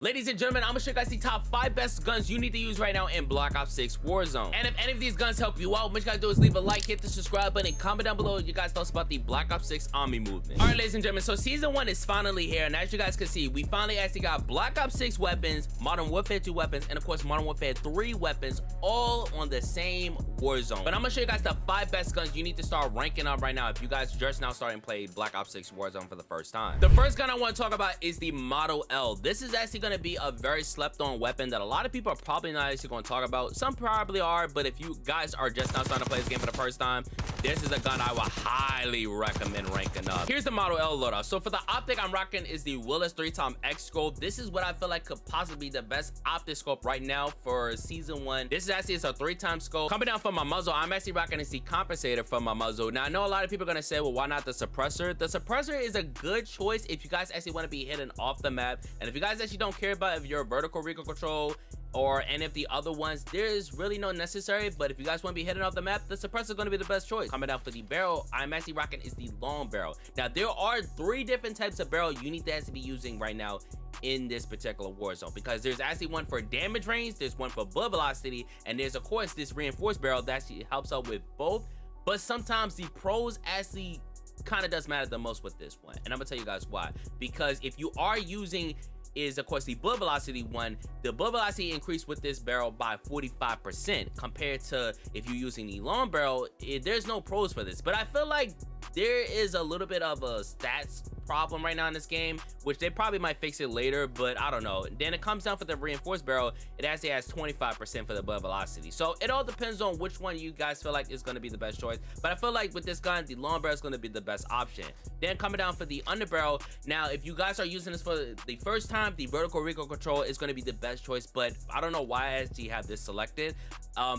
Ladies and gentlemen, I'm gonna show you guys the top 5 best guns you need to use right now in Black Ops 6 Warzone. And if any of these guns help you out, what you gotta do is leave a like, hit the subscribe button, and comment down below you guys tell us about the Black Ops 6 army movement. Alright, ladies and gentlemen, so season 1 is finally here, and as you guys can see, we finally actually got Black Ops 6 weapons, Modern Warfare 2 weapons, and of course Modern Warfare 3 weapons, all on the same Warzone. But I'm gonna show you guys the 5 best guns you need to start ranking up right now if you guys just now starting to play Black Ops 6 Warzone for the first time. The first gun I want to talk about is the Model L. This is actually gonna be a very slept on weapon that a lot of people are probably not actually going to talk about. Some probably are, but if you guys are just now starting to play this game for the first time, this is a gun I would highly recommend ranking up. Here's the Model L loadout. So for the optic I'm rocking is the Willis 3x scope. This is what I feel like could possibly be the best optic scope right now for season 1. This is actually a 3x scope. Coming down from my muzzle, I'm actually rocking the compensator from my muzzle. Now I know a lot of people are gonna say, well, why not the suppressor? The suppressor is a good choice if you guys actually want to be hidden off the map, and if you guys actually don't care about if you're vertical recoil control or any of the other ones, there is really no necessary. But if you guys want to be hidden off the map, the suppressor is going to be the best choice. Coming down for the barrel, I'm actually rocking is the long barrel. Now there are 3 different types of barrel you need to actually be using right now in this particular war zone, because there's actually one for damage range, there's one for bullet velocity, and there's of course this reinforced barrel that actually helps out with both. But sometimes the pros actually kind of does matter the most with this one, and I'm gonna tell you guys why. Because if you are using is of course the bullet velocity one, the bullet velocity increased with this barrel by 45% compared to if you're using the long barrel. There's no pros for this, but I feel like there is a little bit of a stats problem right now in this game, which they probably might fix it later, but I don't know. Then it comes down for the reinforced barrel, it actually has 25% for the bullet velocity. So it all depends on which one you guys feel like is going to be the best choice, but I feel like with this gun, the long barrel is going to be the best option. Then coming down for the underbarrel, now if you guys are using this for the first time, the vertical recoil control is going to be the best choice, but I don't know why I actually have this selected.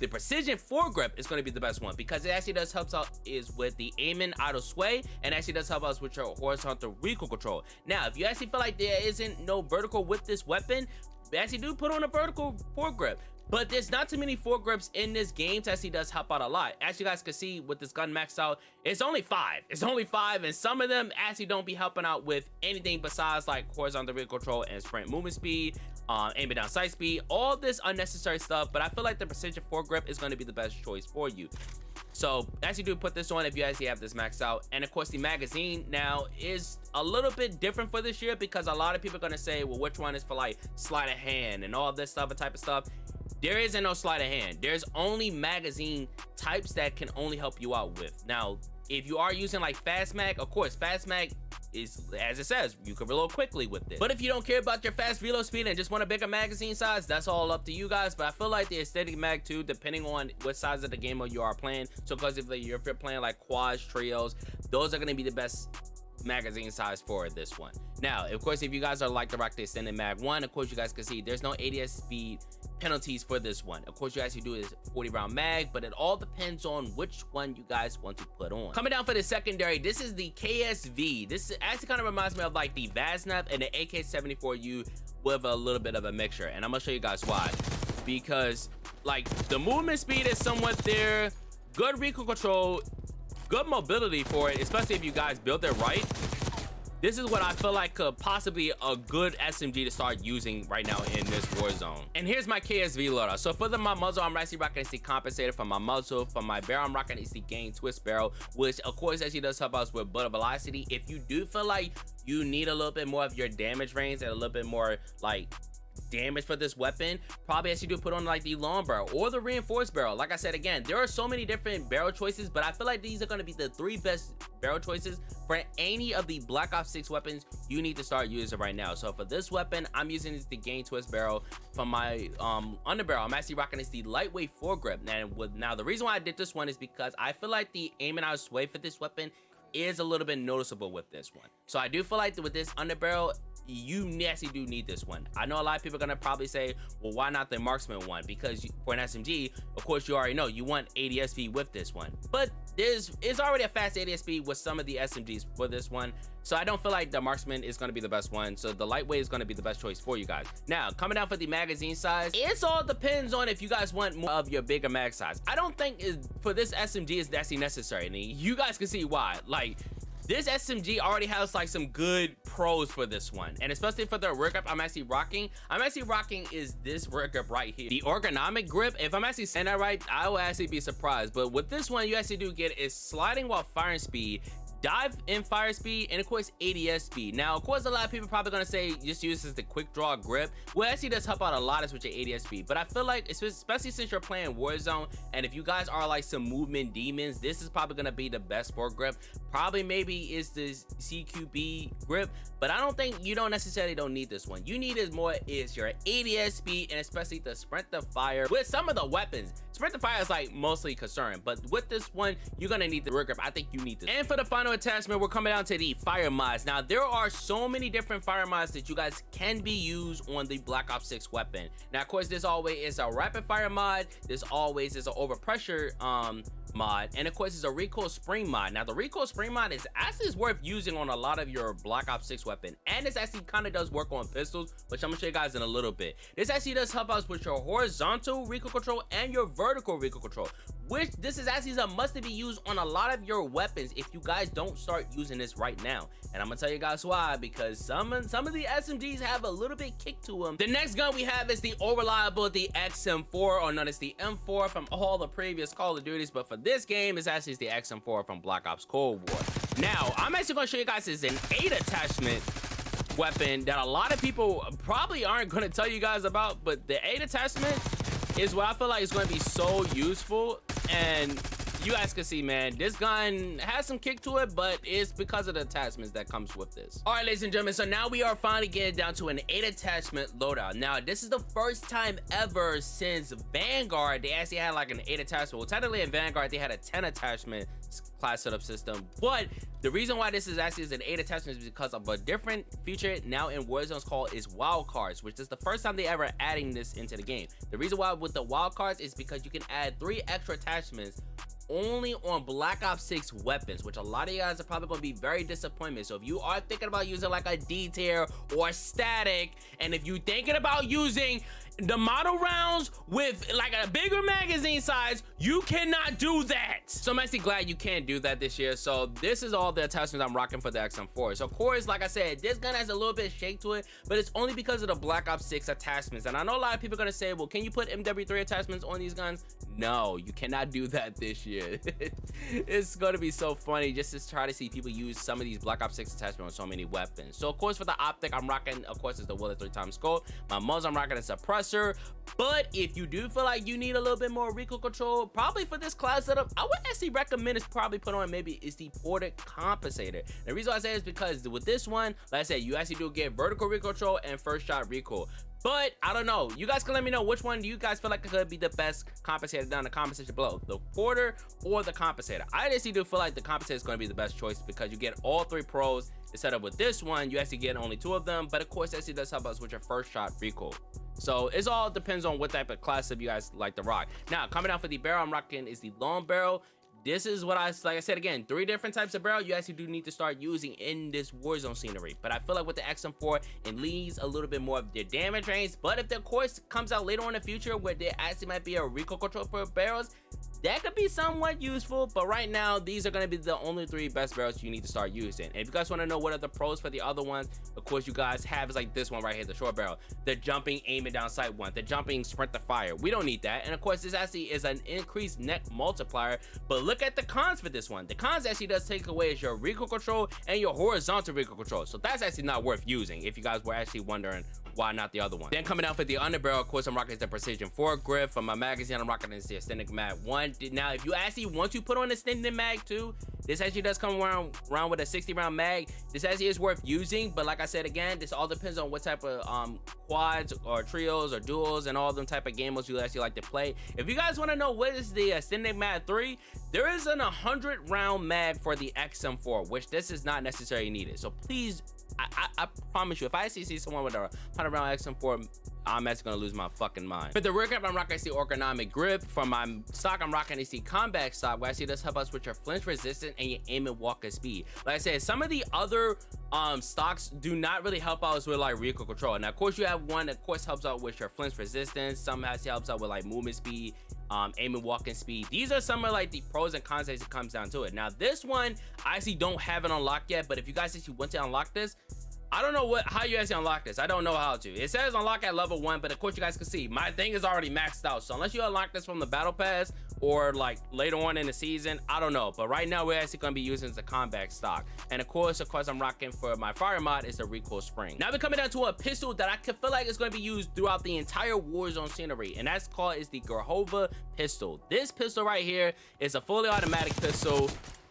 The precision foregrip is going to be the best one, because it actually does help out is with the aiming idle sway, and actually does help us with your horizontal recoil control. Now if you actually feel like there isn't no vertical with this weapon, we actually do put on a vertical foregrip, but there's not too many foregrips in this game to actually does help out a lot. As you guys can see with this gun maxed out, it's only 5, and some of them actually don't be helping out with anything besides like horizontal recoil control and sprint movement speed, aiming down sight speed, all this unnecessary stuff. But I feel like the precision foregrip is going to be the best choice for you. So as you do put this on if you actually have this maxed out. And of course the magazine now is a little bit different for this year, because a lot of people are going to say, well, which one is for like sleight of hand and all this stuff and type of stuff. There isn't no sleight of hand. There's only magazine types that can only help you out with. Now if you are using like fast mag, of course fast mag is, as it says, you can reload quickly with this. But if you don't care about your fast reload speed and just want a bigger magazine size, that's all up to you guys. But I feel like the aesthetic mag too, depending on what size of the game you are playing. So because if you're playing like quads, trios, those are going to be the best magazine size for this one. Now of course if you guys are like to rock the extended mag one, of course you guys can see there's no ADS speed penalties for this one. Of course you actually do is 40 round mag, but it all depends on which one you guys want to put on. Coming down for the secondary, this is the KSV. This actually kind of reminds me of like the Nahv and the AK-74U with a little bit of a mixture, and I'm gonna show you guys why. Because like the movement speed is somewhat there, good recoil control, good mobility for it, especially if you guys build it right. This is what I feel like could possibly a good SMG to start using right now in this war zone. And here's my KSV loadout. So for my muzzle, I'm actually rocking the compensator for my muzzle. For my barrel, I'm rocking the game twist barrel, which of course actually does help us with bullet velocity. If you do feel like you need a little bit more of your damage range and a little bit more like damage for this weapon, probably actually do put on like the long barrel or the reinforced barrel. Like I said, again, there are so many different barrel choices, but I feel like these are going to be the 3 best barrel choices for any of the Black Ops 6 weapons you need to start using right now. So for this weapon, I'm using the game twist barrel. For my underbarrel, I'm actually rocking the lightweight foregrip. Now the reason why I did this one is because I feel like the aim and out sway for this weapon is a little bit noticeable with this one. So I do feel like with this underbarrel, you actually do need this one. I know a lot of people are gonna probably say, well, why not the marksman one? Because for an SMG, of course you already know you want ADS speed with this one, but there's already a fast ADS speed with some of the SMGs for this one. So I don't feel like the marksman is going to be the best one. So the lightweight is going to be the best choice for you guys. Now coming down for the magazine size, it all depends on if you guys want more of your bigger mag size. I don't think for this SMG is actually necessary, and you guys can see why. Like this SMG already has like some good pros for this one, and especially for the rear grip I'm actually rocking is this rear grip right here. The ergonomic grip, if I'm actually saying that right, I will actually be surprised. But with this one, you actually do get is sliding while firing speed, dive in fire speed, and of course ADS speed. Now of course a lot of people probably gonna say just use this as the quick draw grip. Well, actually does help out a lot with your ADS speed, but I feel like especially since you're playing Warzone, and if you guys are like some movement demons, this is probably gonna be the best for grip. Probably maybe is the CQB grip, but I don't think you don't necessarily need this one. You need is more is your ADS speed, and especially the sprint to fire. With some of the weapons, sprint to fire is like mostly concerned, but with this one you're gonna need the rear grip. I think you need this. And for the final attachment, we're coming down to the fire mods. Now there are so many different fire mods that you guys can be used on the Black Ops 6 weapon. Now of course this always is a rapid fire mod, this always is an overpressure mod, and of course it's a recoil spring mod. Now the recoil spring mod is actually worth using on a lot of your Black Ops 6 weapon, and this actually kind of does work on pistols, which I'm gonna show you guys in a little bit. This actually does help us with your horizontal recoil control and your vertical recoil control, which this is actually a must to be used on a lot of your weapons if you guys don't start using this right now. And I'm gonna tell you guys why, because some of the SMGs have a little bit kick to them. The next gun we have is the reliable, the XM4, or known as the M4 from all the previous Call of Duties, but for this game it's actually the XM4 from Black Ops Cold War. Now I'm actually gonna show you guys is an 8 attachment weapon that a lot of people probably aren't gonna tell you guys about, but the 8 attachment is what I feel like is going to be so useful. And you guys can see, man, this gun has some kick to it, but it's because of the attachments that comes with this. All right, ladies and gentlemen, so now we are finally getting down to an 8 attachment loadout. Now this is the first time ever since Vanguard they actually had like an 8 attachment. Well, technically in Vanguard they had a 10 attachment class setup system, but the reason why this is actually an 8 attachment is because of a different feature now in Warzone's called is wildcards, which is the first time they ever adding this into the game. The reason why with the wildcards is because you can add 3 extra attachments only on Black Ops 6 weapons, which a lot of you guys are probably going to be very disappointed. So if you are thinking about using like a D-tier or static, and if you're thinking about using the model rounds with like a bigger magazine size, you cannot do that. So I'm actually glad you can't do that this year. So this is all the attachments I'm rocking for the XM4. So of course, like I said, this gun has a little bit of shake to it, but it's only because of the Black Ops 6 attachments. And I know a lot of people are gonna say, well, can you put MW3 attachments on these guns? No, you cannot do that this year. It's gonna be so funny just to try to see people use some of these Black Ops 6 attachments on so many weapons. So of course for the optic I'm rocking, of course, is the Willet 3x scope. My muzzle I'm rocking a suppressor. But if you do feel like you need a little bit more recoil control, probably for this class setup, I would actually recommend is probably put on maybe is the ported compensator. The reason why I say is because with this one, like I said, you actually do get vertical recoil control and first shot recoil. But I don't know, you guys can let me know which one do you guys feel like could be the best compensator down in the comment section below, the porter or the compensator. I actually do feel like the compensator is going to be the best choice because you get all 3 pros. Instead of with this one, you actually get only 2 of them, but of course actually does help us with your first shot recoil. So it's all depends on what type of class of you guys like to rock. Now coming down for the barrel I'm rocking is the long barrel. This is what like I said again, 3 different types of barrel you actually do need to start using in this Warzone scenery. But I feel like with the XM4, it leaves a little bit more of their damage range. But if the course comes out later on in the future where there actually might be a recoil control for barrels, that could be somewhat useful. But right now, these are going to be the only 3 best barrels you need to start using. And if you guys want to know what are the pros for the other ones, of course you guys have is like this one right here, the short barrel, the jumping aim it down sight one, the jumping sprint to fire. We don't need that. And of course this actually is an increased net multiplier. But look at the cons for this one. The cons actually does take away is your recoil control and your horizontal recoil control. So that's actually not worth using if you guys were actually wondering why not the other one. Then coming out for the underbarrel, of course I'm rocking the Precision 4 grip. For my magazine I'm rocking the Extended Mag 1. Now if you actually want to put on Extended Mag 2, this actually does come around with a 60 round mag. This actually is worth using, but like I said again, this all depends on what type of quads or trios or duels and all them type of game modes you actually like to play. If you guys want to know what is the Extended Mag 3, there is an 100 round mag for the XM4, which this is not necessarily needed. So please, I promise you, if I actually see someone with a 100 round XM4, I'm actually gonna lose my fucking mind. For the rear grip, I'm rocking the ergonomic grip. For my stock, I'm rocking the combat stock, where actually does help us with your flinch resistance and your aim and walk at speed. Like I said, some of the other stocks do not really help us with like recoil control. Now, of course, you have one that of course helps out with your flinch resistance. Some actually helps out with like movement speed, aim and walking speed. These are some of like the pros and cons as it comes down to it. Now this one I actually don't have it unlocked yet, but if you guys actually want to unlock this, I don't know how you actually unlock this. I don't know how to. It says unlock at level 1, but of course you guys can see my thing is already maxed out. So unless you unlock this from the battle pass or like later on in the season, I don't know. But right now we're actually going to be using the combat stock. And of course I'm rocking for my fire mod is the recoil spring. Now we're coming down to a pistol that I can feel like is going to be used throughout the entire Warzone scenery. And that's called is the Grekhova pistol. This pistol right here is a fully automatic pistol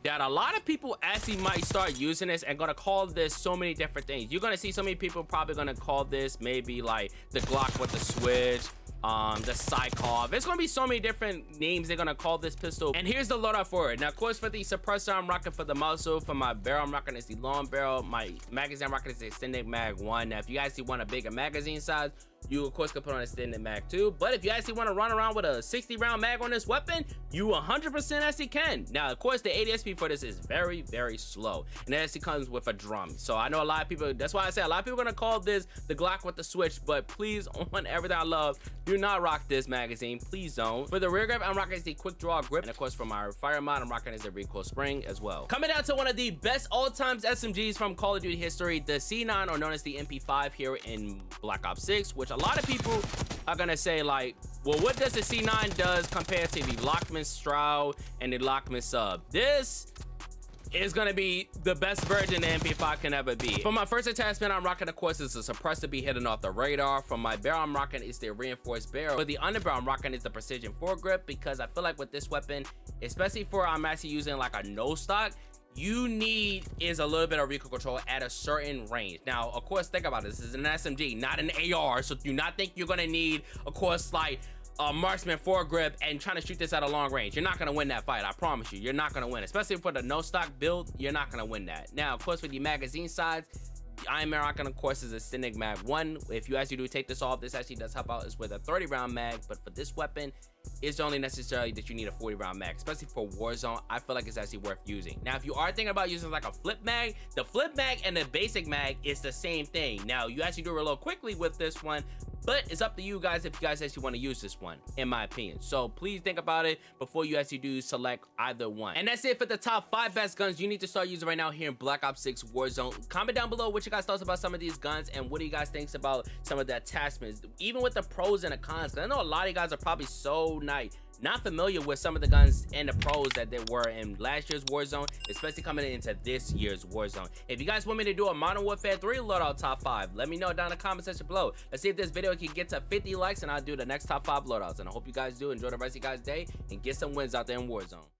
that a lot of people actually might start using this and gonna call this so many different things. You're gonna see so many people probably gonna call this maybe like the Glock with the switch, the Psychov. It's gonna be so many different names they're gonna call this pistol. And here's the loadout for it. Now of course for the suppressor I'm rocking for the muzzle. For my barrel I'm rocking is the long barrel. My magazine I'm rocking is the extended mag 1. Now if you guys want a bigger magazine size, you of course can put on a extended mag 2. But if you actually want to run around with a 60 round mag on this weapon, you 100% actually can. Now of course the ADS for this is very slow, and it actually comes with a drum. So I know a lot of people, that's why I say a lot of people are gonna call this the Glock with the switch, but please, on everything I love, do not rock this magazine, please don't. For the rear grip I'm rocking is the quick draw grip, and of course for my fire mod I'm rocking is the recoil spring as well. Coming down to one of the best all-time SMGs from Call of Duty history, the C9, or known as the MP5 here in Black Ops 6, which a lot of people are gonna say like, well, what does the C9 does compared to the Lockman Strahfe and the Lockman Sub? This is gonna be the best version the MP5 can ever be. For my first attachment I'm rocking of course is a suppressor to be hidden off the radar. For my barrel I'm rocking is the reinforced barrel. For the underbarrel I'm rocking is the precision foregrip, because I feel like with this weapon, especially for I'm actually using like a no stock, you need is a little bit of recoil control at a certain range. Now of course think about this is an SMG, not an AR, so do not think you're gonna need of course like a marksman foregrip and trying to shoot this at a long range. You're not gonna win that fight, I promise you. You're not gonna win, especially for the no stock build. You're not gonna win that. Now of course with the magazine size, I'm rocking of course is a extended mag 1. If you actually do take this off, this actually does help out is with a 30 round mag, but for this weapon it's only necessarily that you need a 40 round mag, especially for Warzone. I feel like it's actually worth using. Now if you are thinking about using like a flip mag, the flip mag and the basic mag is the same thing. Now you actually do reload quickly with this one, but it's up to you guys if you guys actually want to use this one, in my opinion. So please think about it before you actually do select either one. And that's it for the top 5 best guns you need to start using right now here in Black Ops 6 Warzone. Comment down below what you guys thought about some of these guns, and what do you guys think about some of the attachments, even with the pros and the cons, because I know a lot of you guys are probably so not familiar with some of the guns and the pros that there were in last year's Warzone, especially coming into this year's Warzone. If you guys want me to do a Modern Warfare 3 loadout top 5, let me know down in the comment section below. Let's see if this video can get to 50 likes and I'll do the next top 5 loadouts. And I hope you guys do enjoy the rest of your guys' day and get some wins out there in Warzone.